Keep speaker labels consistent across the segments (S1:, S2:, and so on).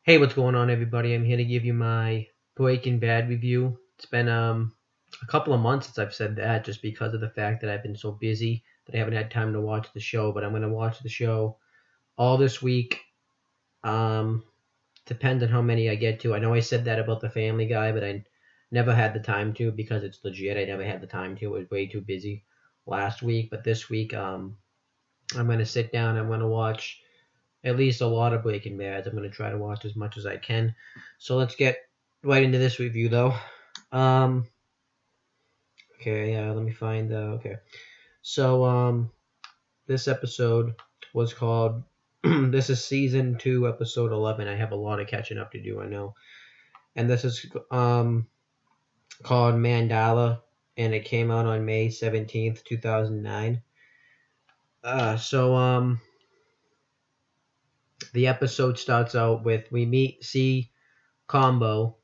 S1: Hey, what's going on, everybody? I'm here to give you my Breaking Bad review. It's been a couple of months since I've said that, just because of the fact that I've been so busy that I haven't had time to watch the show. But I'm going to watch the show all this week. Um, Depends on how many I get to. I know I said that about the Family Guy, but I never had the time to because it's legit. I never had the time to. I was way too busy last week. But this week, I'm going to sit down. I'm going to watch at least a lot of Breaking Bad. I'm going to try to watch as much as I can. So let's get right into this review, though. Um, let me find okay. So this episode was called. This is season 2, episode 11. I have a lot of catching up to do, I know. And this is called Mandala, and it came out on May 17th, 2009. The episode starts out with see Combo,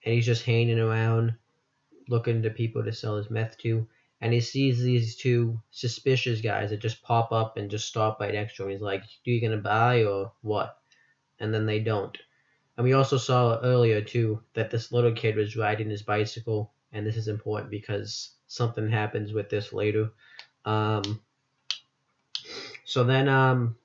S1: and he's just hanging around looking to people to sell his meth to, and he sees these two suspicious guys that just pop up and just stop right next to him. He's like, "Do you gonna buy or what?" And then they don't. And we also saw earlier too that this little kid was riding his bicycle, and this is important because something happens with this later. So then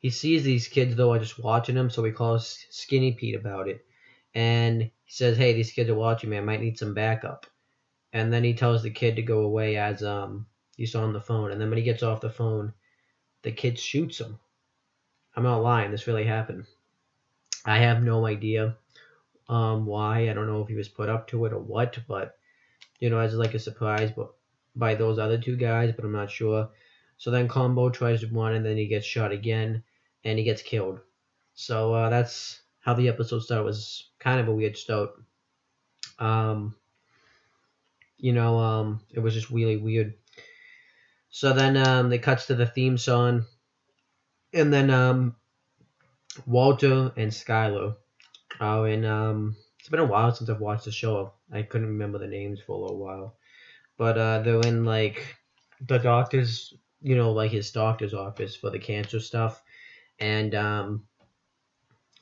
S1: he sees these kids, though, are just watching him, so he calls Skinny Pete about it. And he says, "Hey, these kids are watching me. I might need some backup." And then he tells the kid to go away as he's on the phone. And then when he gets off the phone, the kid shoots him. I'm not lying. This really happened. I have no idea why. I don't know if he was put up to it or what, but, as like a surprise by those other two guys, but I'm not sure. So then Combo tries to run, and then he gets shot again, and he gets killed. So that's how the episode started. It was kind of a weird start. It was just really weird. So then it cuts to the theme song, and then Walter and Skyler are in. It's been a while since I've watched the show. I couldn't remember the names for a little while, but they're in like the doctor's, like his doctor's office for the cancer stuff, and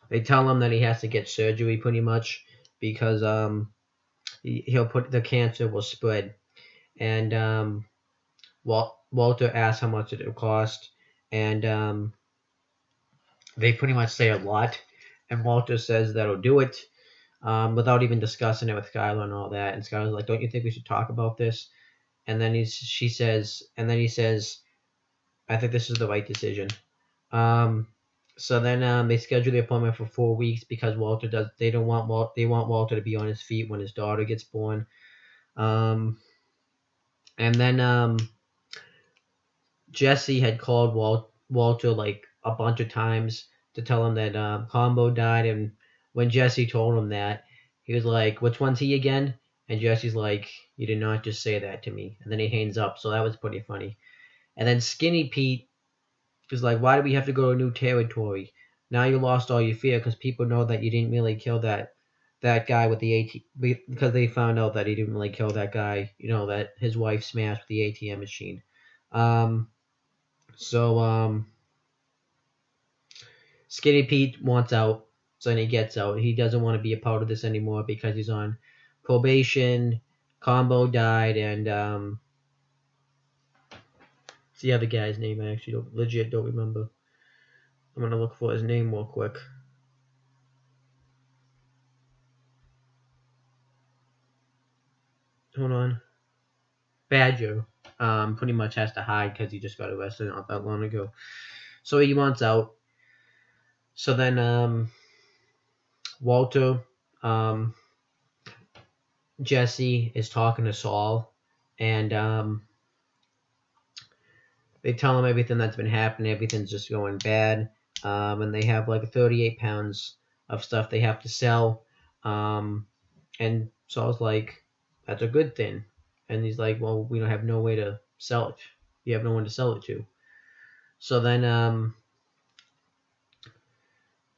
S1: they tell him that he has to get surgery pretty much because he'll put the cancer will spread, and Walter asks how much it will cost, and they pretty much say a lot, and Walter says that'll do it, without even discussing it with Skyler and all that. And Skyler's like, "Don't you think we should talk about this?" And then he says, "I think this is the right decision." So then they schedule the appointment for 4 weeks because they want Walter to be on his feet when his daughter gets born. And then Jesse had called Walter like a bunch of times to tell him that Combo died, and when Jesse told him that, he was like, "Which one's he again?" And Jesse's like, "You did not just say that to me." And then he hangs up, so that was pretty funny. And then Skinny Pete was like, "Why do we have to go to new territory? Now you lost all your fear because people know that you didn't really kill that guy with the ATM, because they found out that he didn't really kill that guy, that his wife smashed with the ATM machine." So Skinny Pete wants out, so then he gets out. He doesn't want to be a part of this anymore because he's on probation. Combo died, and it's the other guy's name. I actually don't remember. I'm gonna look for his name real quick. Hold on. Badger pretty much has to hide because he just got arrested not that long ago. So he wants out. So then Walter, Jesse is talking to Saul, and they tell him everything that's been happening. Everything's just going bad, and they have like 38 pounds of stuff they have to sell, and Saul's like, "That's a good thing." And he's like, "Well, we don't have no way to sell it. You have no one to sell it to." So then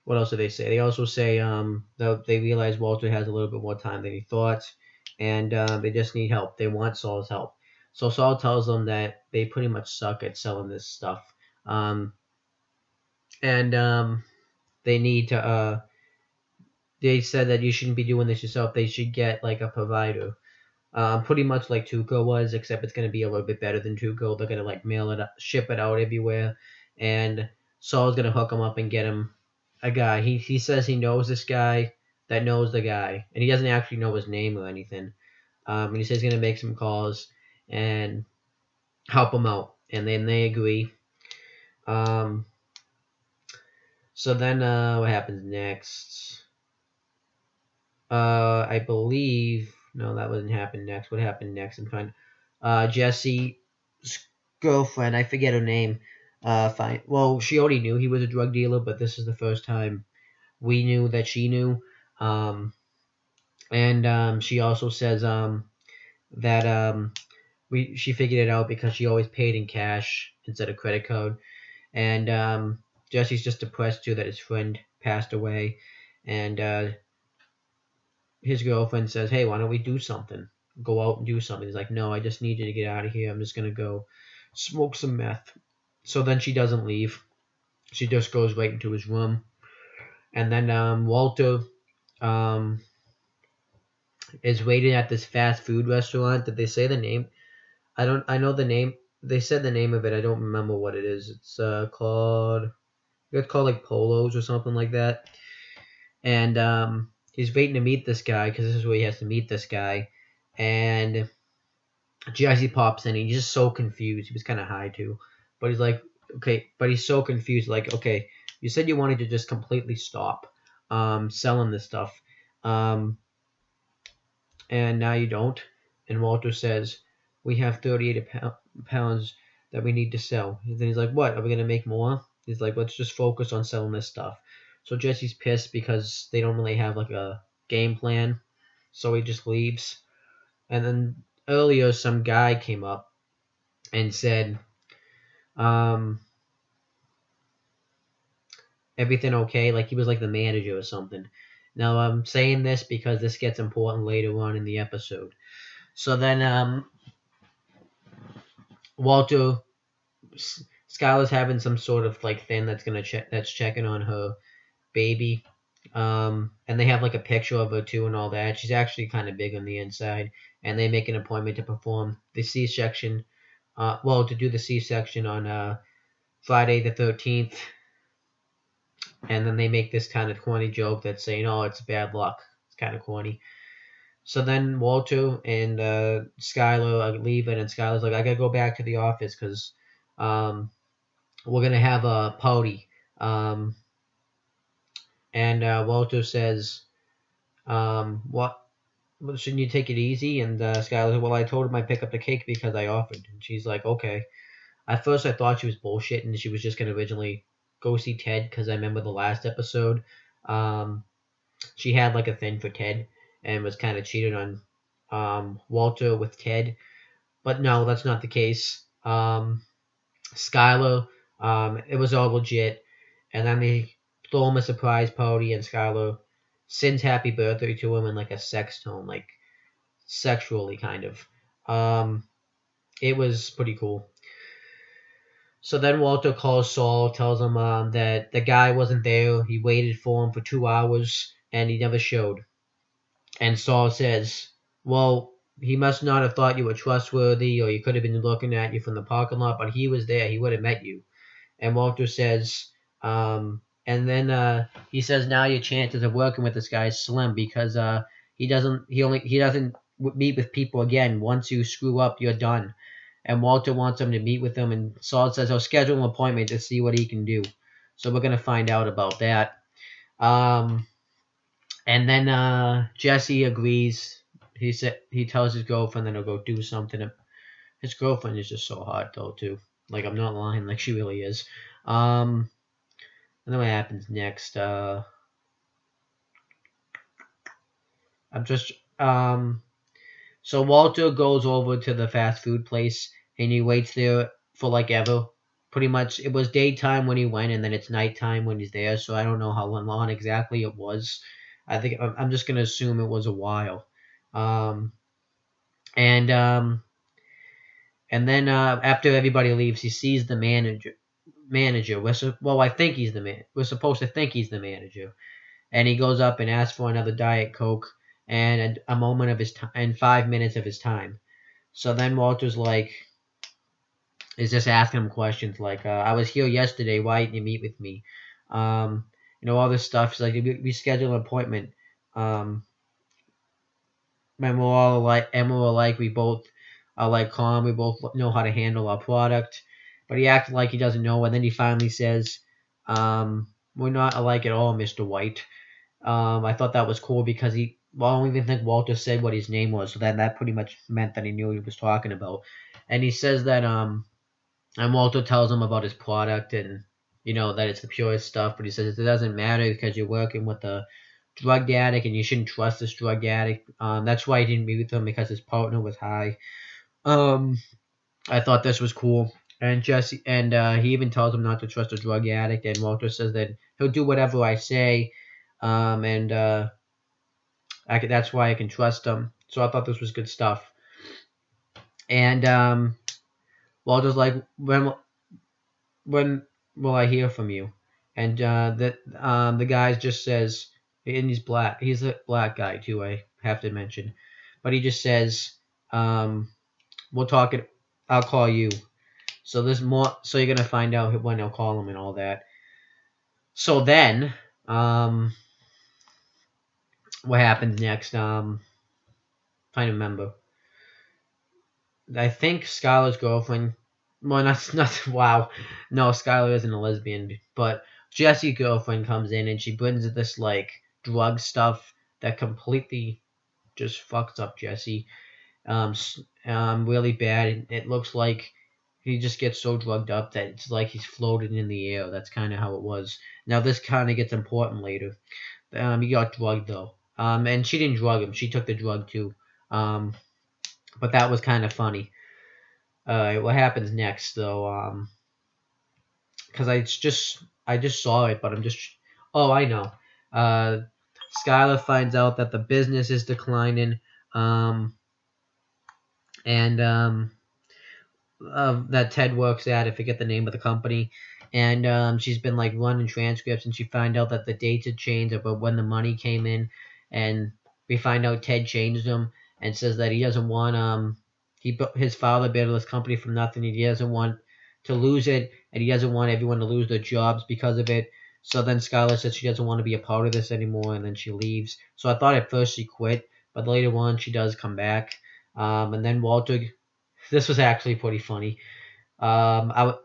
S1: what else do they say? They also say that they realize Walter has a little bit more time than he thought, and they just need help. They want Saul's help. So Saul tells them that they pretty much suck at selling this stuff. And they need to they said that you shouldn't be doing this yourself. They should get like a provider. Pretty much like Tuco was, except it's gonna be a little bit better than Tuco. They're gonna like mail it up, ship it out everywhere, and Saul's gonna hook him up and get him a guy. He says he knows this guy that knows the guy, and he doesn't actually know his name or anything. And he says he's gonna make some calls and help him out, and then they agree. So then what happens next? I believe no, that wouldn't happen next. What happened next? I'm trying. Jesse's girlfriend, I forget her name. Fine. Well, she already knew he was a drug dealer, but this is the first time we knew that she knew. She also says that she figured it out because she always paid in cash instead of credit card. And Jesse's just depressed too that his friend passed away, and his girlfriend says, "Hey, why don't we do something? Go out and do something." He's like, "No, I just need you to get out of here. I'm just gonna go smoke some meth." So then she doesn't leave. She just goes right into his room, and then Walter is waiting at this fast food restaurant. Did they say the name? I know the name. They said the name of it. I don't remember what it is. It's called like Polos or something like that. And he's waiting to meet this guy because this is where he has to meet this guy. And Jesse pops in. And he's just so confused. He was kind of high too, but he's like, okay. But he's so confused. Like, okay, you said you wanted to just completely stop selling this stuff, and now you don't. And Walter says, we have 38 pounds that we need to sell. And then he's like, what? Are we gonna make more? He's like, let's just focus on selling this stuff. So Jesse's pissed because they don't really have like a game plan. So he just leaves. And then earlier some guy came up and said, everything okay? Like he was like the manager or something. Now I'm saying this because this gets important later on in the episode. So then Walter, Skyler's having some sort of like thing that's checking on her baby, and they have like a picture of her too and all that. She's actually kind of big on the inside, and they make an appointment to perform the C-section. To do the C-section on Friday the 13th, and then they make this kind of corny joke that's saying, "Oh, it's bad luck." It's kind of corny. So then Walter and Skyler are leaving, and Skyler's like, I gotta go back to the office because we're gonna have a party. And Walter says, what? Well, shouldn't you take it easy? And Skyler's like, well, I told him I'd pick up the cake because I offered. And she's like, okay. At first I thought she was bullshit and she was just gonna originally go see Ted because I remember the last episode. She had like a thing for Ted and was kind of cheated on Walter with Ted. But no, that's not the case. Skyler, it was all legit. And then they throw him a surprise party, and Skyler sings happy birthday to him in like a sex tone, like sexually kind of. It was pretty cool. So then Walter calls Saul, tells him that the guy wasn't there. He waited for him for 2 hours, and he never showed. And Saul says, well, he must not have thought you were trustworthy, or he could have been looking at you from the parking lot, but he was there. He would have met you. And Walter says, and then he says, now your chances of working with this guy is slim because he doesn't meet with people again. Once you screw up, you're done. And Walter wants him to meet with him, and Saul says, I'll schedule an appointment to see what he can do. So we're going to find out about that. And then Jesse agrees. He tells his girlfriend that he'll go do something. His girlfriend is just so hot though too. Like I'm not lying, like she really is. And then what happens next? So Walter goes over to the fast food place and he waits there for like ever. Pretty much, it was daytime when he went, and then it's nighttime when he's there. So I don't know how long exactly it was. I think I'm just gonna assume it was a while. And then after everybody leaves, he sees the manager. manager. Well, I think he's the man. We're supposed to think he's the manager. And he goes up and asks for another Diet Coke and a moment of his time and 5 minutes of his time. So then Walter's like, is just asking him questions like, I was here yesterday. Why didn't you meet with me? All this stuff. It's like, we schedule an appointment. And we're like, we both are like calm. We both know how to handle our product. But he acted like he doesn't know. And then he finally says, we're not alike at all, Mr. White. I thought that was cool because I don't even think Walter said what his name was. So that pretty much meant that he knew what he was talking about. And he says that, and Walter tells him about his product and, that it's the purest stuff. But he says it doesn't matter because you're working with a drug addict and you shouldn't trust this drug addict. That's why he didn't meet with him, because his partner was high. I thought this was cool. And Jesse, and he even tells him not to trust a drug addict. And Walter says that he'll do whatever I say. That's why I can trust him. So I thought this was good stuff. And Walter's like, when will I hear from you? And the guy just says, and he's black. He's a black guy too, I have to mention. But he just says, we'll talk it. I'll call you. So there's more. So you're gonna find out when he'll call him and all that. So then, what happens next? Trying to remember. I think Skyler's girlfriend. Well, not. Wow, no, Skyler isn't a lesbian. But Jesse's girlfriend comes in and she brings this like drug stuff that completely just fucks up Jesse. Really bad. It looks like he just gets so drugged up that it's like he's floating in the air. That's kind of how it was. Now this kind of gets important later. He got drugged though. And she didn't drug him. She took the drug too. But that was kind of funny. What happens next though? Because I just saw it, but I know. Skyler finds out that the business is declining. That Ted works at, I forget the name of the company, and she's been like running transcripts, and she find out that the dates had changed about when the money came in, and we find out Ted changed them and says that he doesn't want his father built this company from nothing. He doesn't want to lose it, and he doesn't want everyone to lose their jobs because of it. So then Skyler says she doesn't want to be a part of this anymore, and then she leaves. So I thought at first she quit, but later on she does come back. And then Walter, this was actually pretty funny. The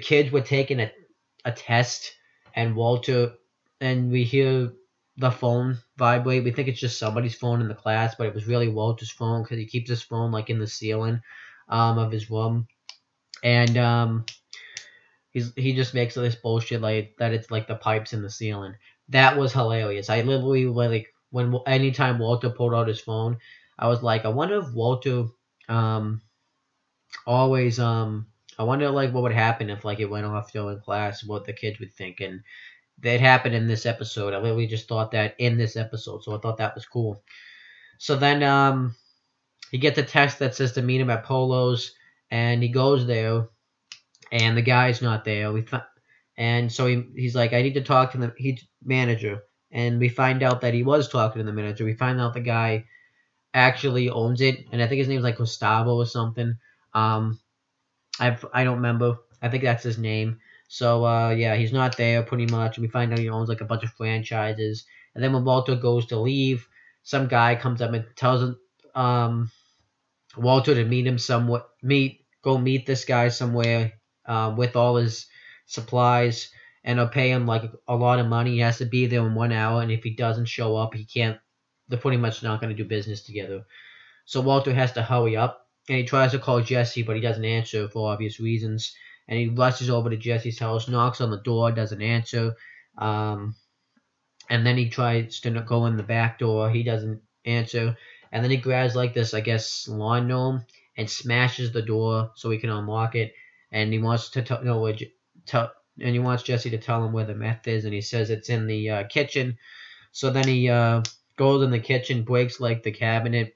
S1: kids were taking a test, and we hear the phone vibrate. We think it's just somebody's phone in the class, but it was really Walter's phone because he keeps his phone like in the ceiling of his room. And he just makes this bullshit like that it's like the pipes in the ceiling. That was hilarious. I literally like anytime Walter pulled out his phone, I was like, I wonder if Walter always I wonder like what would happen if like it went off during class, what the kids would think. And that happened in this episode. I literally just thought that in this episode, so I thought that was cool. So then he gets a text that says to meet him at Polo's, and he goes there, and the guy's not there. And so he's like, I need to talk to the manager. And we find out that he was talking to the manager. We find out the guy actually owns it, and I think his name's like Gustavo or something. I don't remember. I think that's his name. So yeah, he's not there pretty much. We find out he owns like a bunch of franchises. And then when Walter goes to leave, some guy comes up and tells him Walter to meet him go meet this guy somewhere with all his supplies, and he'll pay him like a lot of money. He has to be there in 1 hour, and if he doesn't show up, they're pretty much not going to do business together. So Walter has to hurry up, and he tries to call Jesse, but he doesn't answer for obvious reasons. And he rushes over to Jesse's house, knocks on the door, doesn't answer. And then he tries to go in the back door. He doesn't answer. And then he grabs like this, I guess, lawn gnome and smashes the door so he can unlock it. And he wants he wants Jesse to tell him where the meth is, and he says it's in the kitchen. So then he goes in the kitchen, breaks like the cabinet,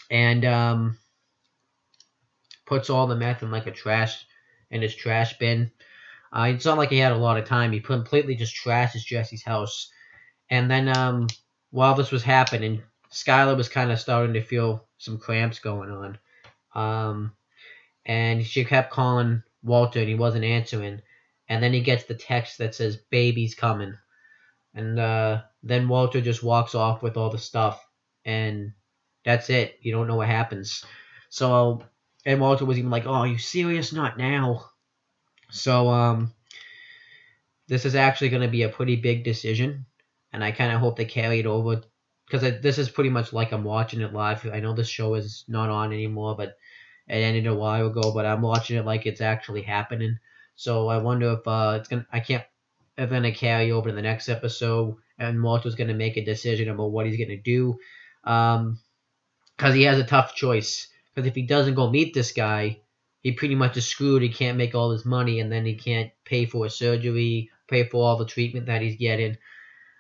S1: and puts all the meth in like his trash bin. It's not like he had a lot of time. He completely just trashes Jesse's house. And then while this was happening, Skyler was kind of starting to feel some cramps going on. And she kept calling Walter, and he wasn't answering. And then he gets the text that says, "Baby's coming." And then Walter just walks off with all the stuff. And that's it. You don't know what happens. So, and Walter was even like, "Oh, are you serious? Not now." So, this is actually going to be a pretty big decision. And I kind of hope they carry it over. Because this is pretty much like I'm watching it live. I know this show is not on anymore, but it ended a while ago. But I'm watching it like it's actually happening. So I wonder if it's gonna. If gonna carry over to the next episode, and Walter's gonna make a decision about what he's gonna do. Because he has a tough choice. Because if he doesn't go meet this guy, he pretty much is screwed. He can't make all his money, and then he can't pay for his surgery, pay for all the treatment that he's getting.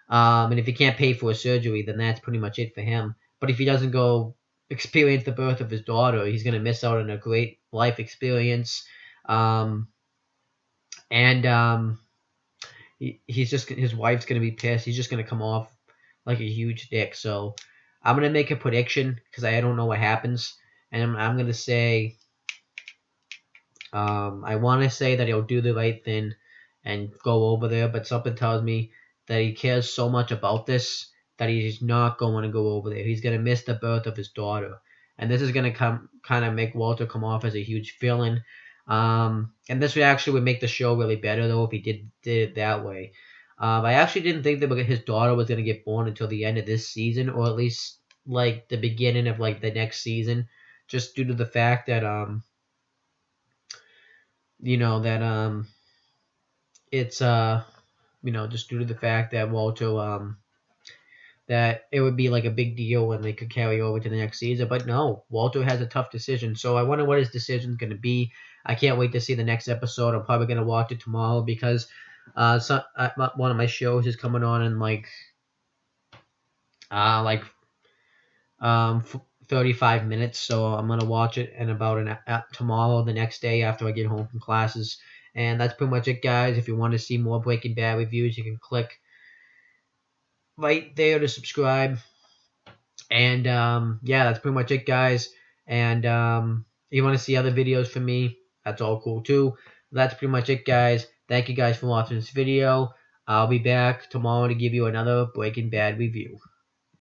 S1: And if he can't pay for a surgery, then that's pretty much it for him. But if he doesn't go experience the birth of his daughter, he's going to miss out on a great life experience. His wife's going to be pissed. He's just going to come off like a huge dick. So I'm going to make a prediction because I don't know what happens. And I'm going to say, I want to say that he'll do the right thing and go over there. But something tells me that he cares so much about this that he's not going to go over there. He's going to miss the birth of his daughter. And this is going to kind of make Walter come off as a huge villain. And this would make the show really better, though, if he did it that way. I actually didn't think that his daughter was going to get born until the end of this season, or at least, like, the beginning of, like, the next season, just due to the fact that, just due to the fact that Walter, that it would be like a big deal when they could carry over to the next season. But no, Walter has a tough decision. So I wonder what his decision is going to be. I can't wait to see the next episode. I'm probably going to watch it tomorrow because one of my shows is coming on in 35 minutes. So I'm going to watch it in about tomorrow, the next day after I get home from classes. And that's pretty much it, guys. If you want to see more Breaking Bad reviews, you can click right there to subscribe. And that's pretty much it, guys. And you want to see other videos from me, that's all cool too. That's pretty much it, guys. Thank you guys for watching this video. I'll be back tomorrow to give you another Breaking Bad review.